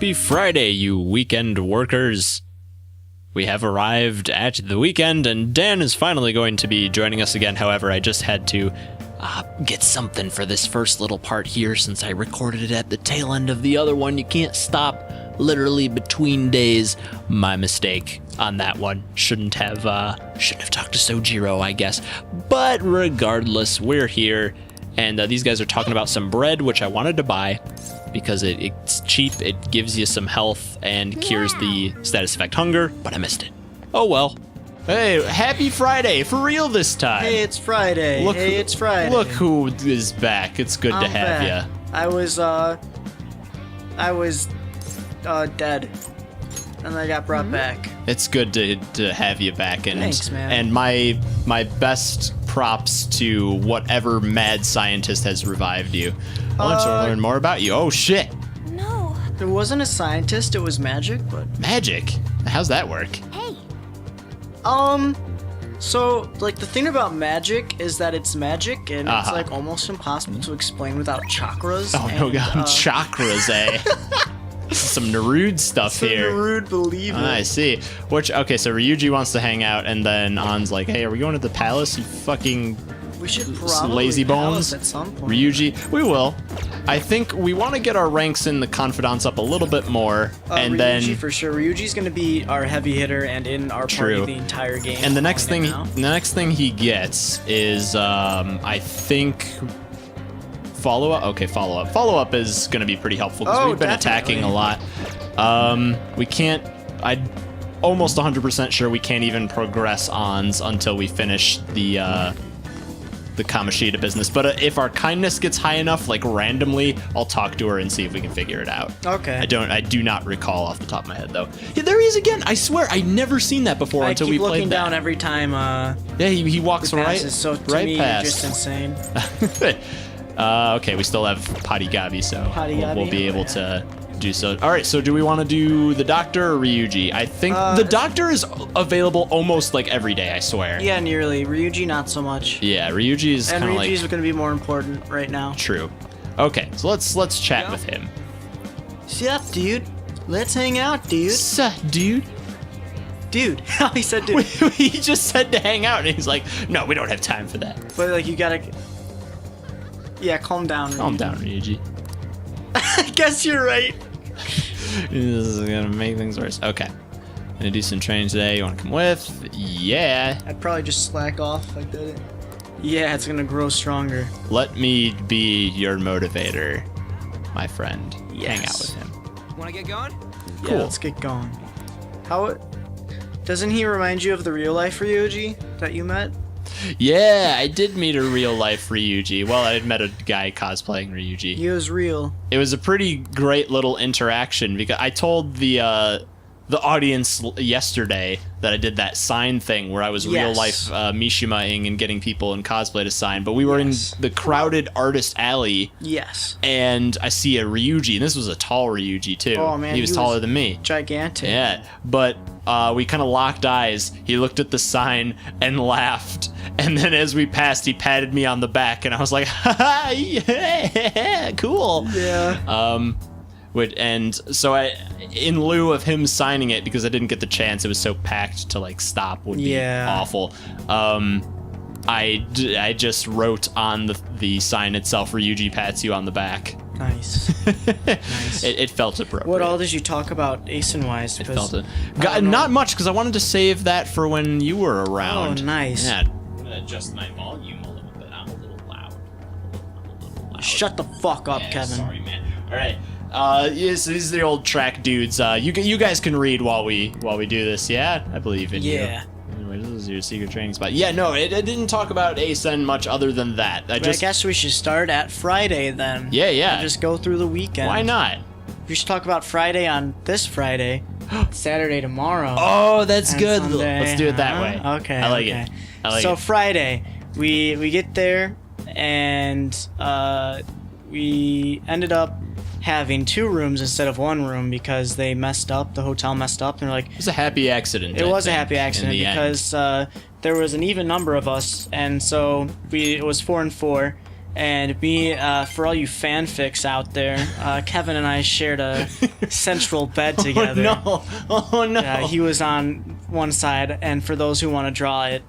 Happy Friday, you weekend workers. We have arrived at the weekend, and Dan is finally going to be joining us again. However, I just had to get something for this first little part here since I recorded it at the tail end of the other one. You can't stop literally between days. My mistake on that one. Shouldn't have talked to Sojiro, I guess. But regardless, we're here, and these guys are talking about some bread, which I wanted to buy because it's cheap, it gives you some health, and cures the status effect hunger, but I missed it. Oh well. Hey, happy Friday, for real this time. Hey, it's Friday. It's Friday. Look who is back. It's good to have you. I was dead, and I got brought back. It's good to have you back, and thanks, man. And my best props to whatever mad scientist has revived you. I want to learn more about you. Oh shit! No. There wasn't a scientist. It was magic, but Magic? How's that work? Hey. So like the thing about magic is that it's magic, and it's like almost impossible to explain without chakras. Oh no, God, chakras, eh? Some Narude stuff here. Narude, believe it. I see. Okay, so Ryuji wants to hang out, and then An's like, hey, are we going to the palace, you fucking We should probably lazy bones? at some point. Ryuji, we will. I think we want to get our ranks in the confidants up a little bit more, and Ryuji then for sure. Ryuji's gonna be our heavy hitter and in our party the entire game. And the next thing he gets is I think follow-up. Okay, follow-up. Follow-up is going to be pretty helpful because we've been attacking a lot. We can't... I'm almost 100% sure we can't even progress ons until we finish the Kamoshida business. But if our kindness gets high enough, like randomly, I'll talk to her and see if we can figure it out. Okay. I do not recall off the top of my head, though. Yeah, there he is again. I swear, I never seen that before until we played that. I keep looking down every time. Yeah, he walks right, so to right me, past. You're just insane. Okay, we still have Padigabi, so we'll be able to do so. All right, so do we want to do the doctor or Ryuji? I think the doctor is available almost like every day, I swear. Yeah, nearly. Ryuji, not so much. Yeah, Ryuji is kind of like... And Ryuji's going to be more important right now. True. Okay, so let's chat with him. Sup, dude? Let's hang out, dude. Sup, dude? Dude. He said dude. He just said to hang out, and he's like, no, we don't have time for that. But, like, you gotta... Yeah, calm down, Ryuji. Calm down, Ryuji. I guess you're right. This is gonna make things worse. Okay. Gonna do some training today. You wanna come with? Yeah. I'd probably just slack off if I did it. Yeah, it's gonna grow stronger. Let me be your motivator, my friend. Yes. Hang out with him. Wanna get going? Cool. Yeah, let's get going. Doesn't he remind you of the real life Ryuji that you met? Yeah, I did meet a real life Ryuji. Well, I had met a guy cosplaying Ryuji. He was real. It was a pretty great little interaction because I told the audience yesterday that I did that sign thing where I was real life Mishima-ing and getting people in cosplay to sign, but we were in the crowded artist alley. Yes. And I see a Ryuji, and this was a tall Ryuji too. Oh man, he was taller than me. Gigantic. Yeah, but we kind of locked eyes. He looked at the sign and laughed, and then as we passed, he patted me on the back, and I was like, "Ha yeah, cool." Yeah. And so in lieu of him signing it, because I didn't get the chance, it was so packed to like stop would be awful. I just wrote on the sign itself, Ryuji pats you on the back. Nice. Nice. It felt appropriate. What all did you talk about ASIN-wise? It felt it. Not much, because I wanted to save that for when you were around. Oh, nice. Yeah, I'm gonna adjust my volume a little bit. I'm a little loud. Shut the fuck up, Kevin. Sorry, man. All right. Yes, these are the old track dudes. You guys can read while we do this. Yeah, I believe in you. Yeah. Anyway, this is your secret training spot. Yeah, no, it didn't talk about ASEN much other than that. I guess we should start at Friday then. Yeah. And just go through the weekend. Why not? We should talk about Friday on this Friday, Saturday tomorrow. Oh, that's good. Sunday. Let's do it that way. Okay. I like it. So Friday, we get there, and we ended up having 2 rooms instead of 1 room because they messed up. The hotel messed up, and they're like, it was a happy accident. It was a happy accident because there was an even number of us, and so it was 4 and 4, And me, for all you fanfics out there, Kevin and I shared a central bed together. Oh no! He was on one side, and for those who want to draw it,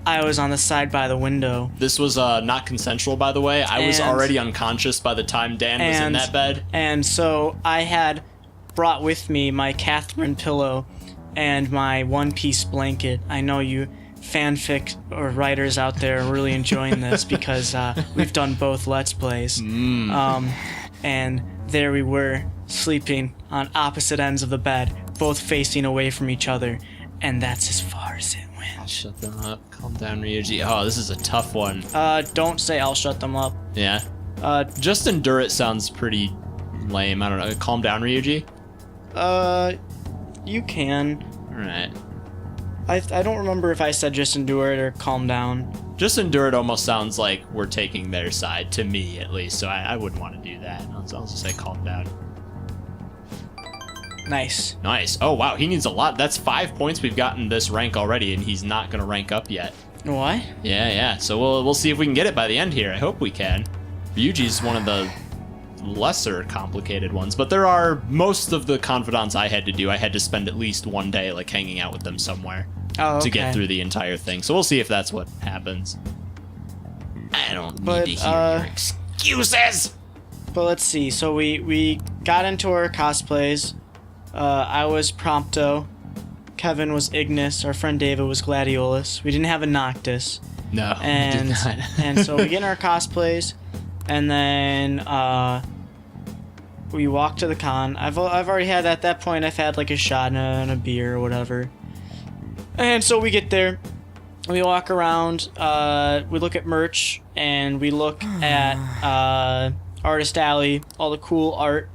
I was on the side by the window. This was not consensual, by the way. I was already unconscious by the time Dan was in that bed. And so I had brought with me my Catherine pillow and my one-piece blanket. I know you fanfic or writers out there are really enjoying this because we've done both Let's Plays. And there we were, sleeping on opposite ends of the bed, both facing away from each other. And that's as far as it went. I'll shut them up. Calm down, Ryuji. Oh, this is a tough one. Don't say I'll shut them up. Yeah? Just endure it sounds pretty lame. I don't know. Calm down, Ryuji? You can. Alright. I don't remember if I said just endure it or calm down. Just endure it almost sounds like we're taking their side, to me at least, so I wouldn't want to do that. I'll just say calm down. Nice. Nice. Oh, wow, he needs a lot. That's 5 points we've gotten this rank already, and he's not going to rank up yet. What? Yeah. So we'll see if we can get it by the end here. I hope we can. Ryuji's one of the lesser complicated ones, but there are most of the confidants I had to do. I had to spend at least one day like hanging out with them somewhere to get through the entire thing. So we'll see if that's what happens. I don't need to hear your excuses. But let's see. So we got into our cosplays. I was Prompto. Kevin was Ignis. Our friend David was Gladiolus. We didn't have a Noctis. No, and we did not. and so we get in our cosplays, and then we walk to the con. I've already had at that point. I've had like a shot and a beer or whatever. And so we get there. We walk around. We look at merch, and we look at Artist Alley, all the cool art.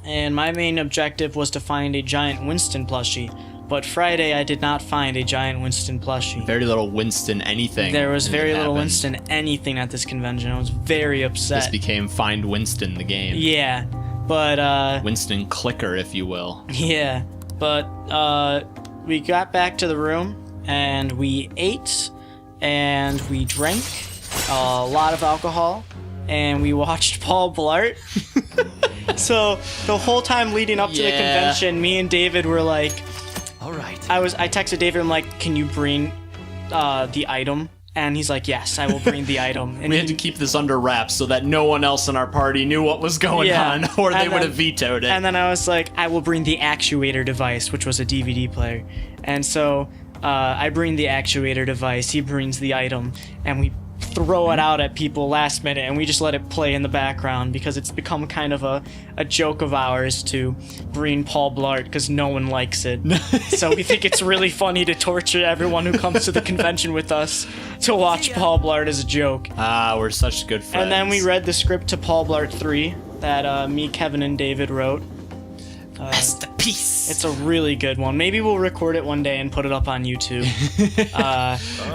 And my main objective was to find a giant Winston plushie. But Friday, I did not find a giant Winston plushie. Very little Winston anything. There was very little Winston anything at this convention. I was very upset. This became Find Winston the game. Yeah, but Winston Clicker, if you will. Yeah, but we got back to the room and we ate and we drank a lot of alcohol and we watched Paul Blart. So the whole time leading up to the convention, me and David were like, all right. I texted David, I'm like, can you bring the item? And he's like, yes, I will bring the item. And we had to keep this under wraps so that no one else in our party knew what was going on, or they would have vetoed it. And then I was like, I will bring the actuator device, which was a DVD player. And so I bring the actuator device, he brings the item, and we throw it out at people last minute, and we just let it play in the background because it's become kind of a joke of ours to bring Paul Blart because no one likes it. So we think it's really funny to torture everyone who comes to the convention with us to watch Paul Blart as a joke. We're such good friends. And then we read the script to Paul Blart 3 that me, Kevin, and David wrote. Masterpiece. It's a really good one. Maybe we'll record it one day and put it up on YouTube.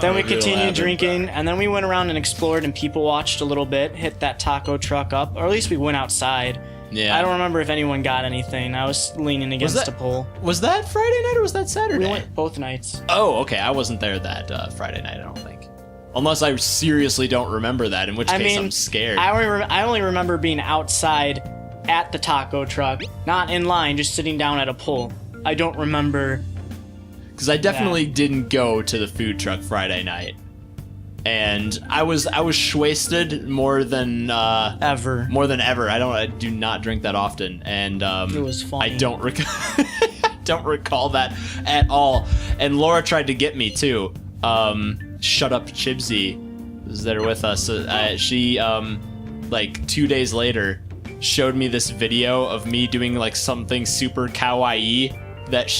Then we continued drinking, and then we went around and explored, and people watched a little bit, hit that taco truck up, or at least we went outside. Yeah. I don't remember if anyone got anything. I was leaning against a pole. Was that Friday night or was that Saturday? We went both nights. Oh, okay. I wasn't there that Friday night, I don't think. Unless I seriously don't remember that, in which case I'm scared. I only remember being outside at the taco truck, not in line, just sitting down at a pole. I don't remember. Because I definitely didn't go to the food truck Friday night. And I was wasted more than ever. More than ever. I do not drink that often, and it was funny. I don't recall that at all. And Laura tried to get me too. ShutUpChibsi was there with us. She like 2 days later showed me this video of me doing like something super kawaii that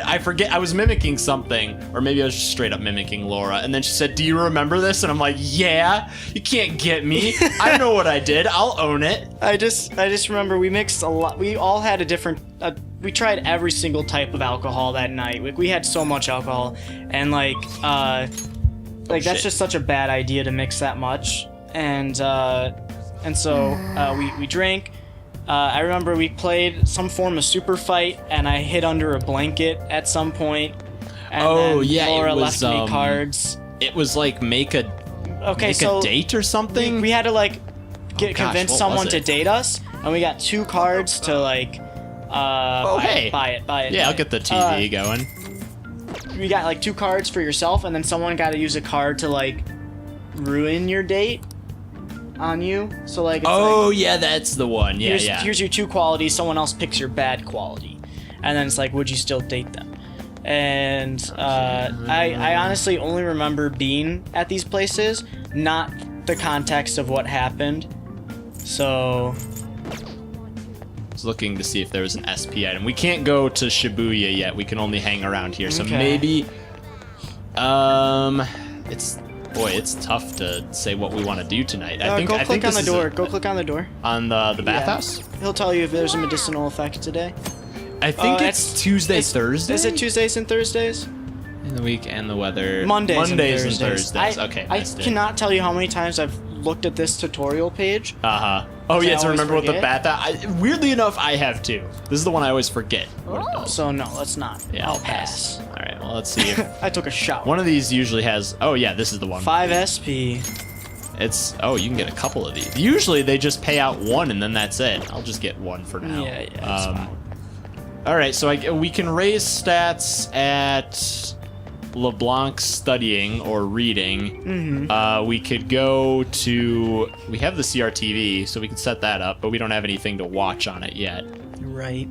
I forget, I was mimicking something, or maybe I was just straight up mimicking Laura, and then she said, do you remember this? And I'm like, yeah, you can't get me. I know what I did. I'll own it. I just remember we mixed a lot. We all had a different we tried every single type of alcohol that night. We had so much alcohol, and that's just such a bad idea to mix that much. And so we drank. I remember we played some form of super fight, and I hid under a blanket at some point. And Laura left me cards. It was like make a Okay, Make so a date or something? we had to like convince what someone was to it? date us, and we got 2 cards to like hey. buy it. Yeah, I'll get the TV going. We got like 2 cards for yourself, and then someone got to use a card to like ruin your date on you. So like, it's Yeah, that's the one. Yeah, like, here's your 2 qualities. Someone else picks your bad quality, and then it's like, would you still date them? And I honestly only remember being at these places, not the context of what happened. So I was looking to see if there was an SP item. We can't go to Shibuya yet. We can only hang around here. So Okay. maybe, it's tough to say what we want to do tonight. I think go I click think on this the is door. Go click on the door. on the bathhouse. He'll tell you if there's a medicinal effect today. I think it's- it's Tuesday, Thursday. Is it Tuesdays and Thursdays? in the week and the weather? Mondays and and Thursdays. Thursdays. Okay. I missed it. cannot tell you how many times I've looked at this tutorial page. Uh-huh. Oh, yeah, I to always remember what the forget. weirdly enough, I have too. This is the one I always forget. What it does. So no, let's not. Yeah, I'll pass. All right, well, let's see. If I took a shower. one of these usually has... Oh, yeah, this is the one. 5 SP. It's... Oh, you can get a couple of these. Usually, they just pay out 1, and then that's it. I'll just get 1 for now. Yeah, it's fine. All right, so we can raise stats at LeBlanc studying or reading. We could go to... We have the CRTV, so we can set that up, but we don't have anything to watch on it yet. Right.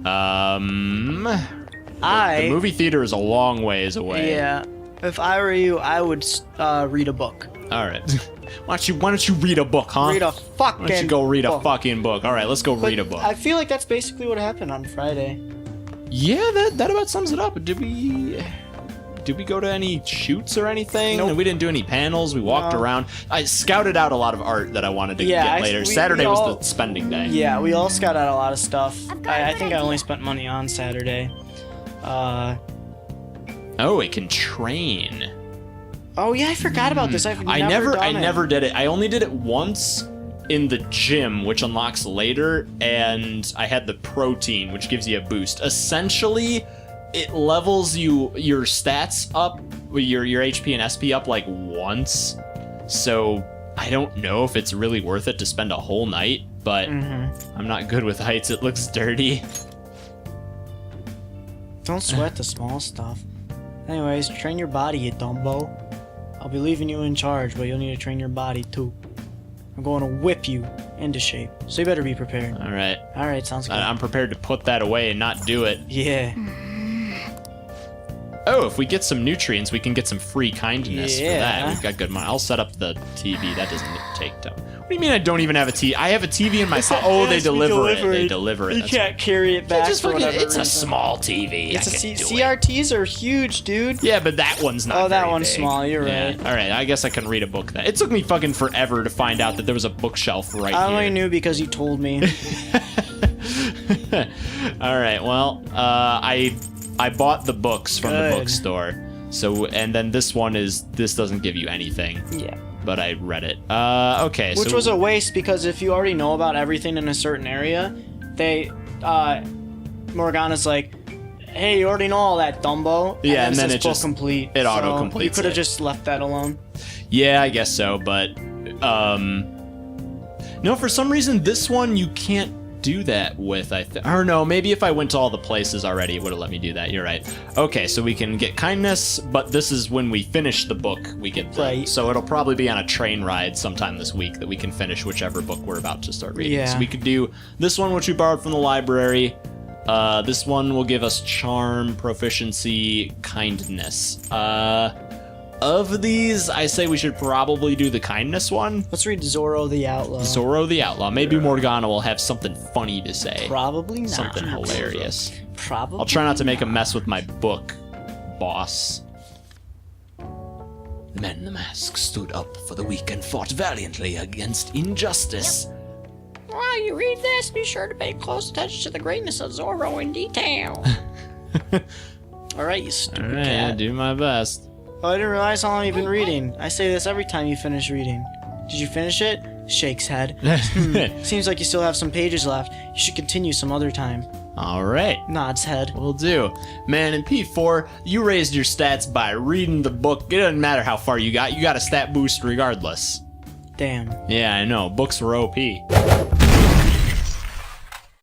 The movie theater is a long ways away. Yeah. If I were you, I would read a book. All right. Why don't you read a book, huh? Read a Why don't you fucking go read a book. fucking book? All right, let's go But read a book. I feel like that's basically what happened on Friday. Yeah, that about sums it up. Did we go to any shoots or anything? Nope. We didn't do any panels. We walked No. around. I scouted out a lot of art that I wanted to Yeah, get later. we Saturday all- was the spending day. Yeah, we all scouted out a lot of stuff. got a I good think I idea. only spent money on Saturday. Oh, it can train. Oh yeah, I forgot about this. I never did it. I only did it once in the gym, which unlocks later, and I had the protein, which gives you a boost. Essentially, it levels your stats up, your HP and SP up like once. So I don't know if it's really worth it to spend a whole night, but I'm not good with heights. It looks dirty. Don't sweat the small stuff. Anyways, train your body, you dumbo. I'll be leaving you in charge, but you'll need to train your body too. I'm going to whip you into shape, so you better be prepared. All right. Alright, sounds good. I'm prepared to put that away and not do it. Yeah. Oh, if we get some nutrients, we can get some free kindness for Yeah. that. We've got good money. I'll set up the TV. That doesn't take time. What do you mean I don't even have a TV? I have a TV in my pocket. Oh, they deliver it. They deliver it. You That's can't carry it back just for fucking, whatever it's a reason. small TV. It's I a can do it. CRTs are huge, dude. Yeah, but that one's not. Oh, that very one's big. small, you're right. All right, I guess I can read a book then. It took me fucking forever to find out that there was a bookshelf right I here. only knew because you told me. All right, well, I bought the books from the Good. bookstore. So, and then this doesn't give you anything. Yeah. But I read it. Okay. Which so was a waste because if you already know about everything in a certain area, Morgana's like, hey, you already know all that, Dumbo. Yeah, and then says it book just- complete. it So auto-completes You could have it. just left that alone. Yeah, I guess so. But no, for some reason this one you can't do that with. Or no, maybe if I went to all the places already, it would have let me do that. You're right. Okay, so we can get kindness, but this is when we finish the book. We get the, Right. So it'll probably be on a train ride sometime this week that we can finish whichever book we're about to start reading. Yeah. So we could do this one, which we borrowed from the library. This one will give us charm, proficiency, kindness. Of these, I say we should probably do the kindness one. Let's read Zorro the Outlaw. Zorro the Outlaw. Maybe Morgana will have something funny to say. Probably not. Something hilarious. Probably. I'll try not to make a mess with my book, boss. The men in the mask stood up for the weak and fought valiantly against injustice. While you read this, be sure to pay close attention to the greatness of Zorro in detail. Alright, you stupid Alright, cat. I'll do my best. Oh, I didn't realize how long you've been reading. I say this every time you finish reading. Did you finish it? Shakes head. Seems like you still have some pages left. You should continue some other time. All right. Nods head. Will do. Man, in P4, you raised your stats by reading the book. It doesn't matter how far you got a stat boost regardless. Damn. Yeah, I know. Books were OP.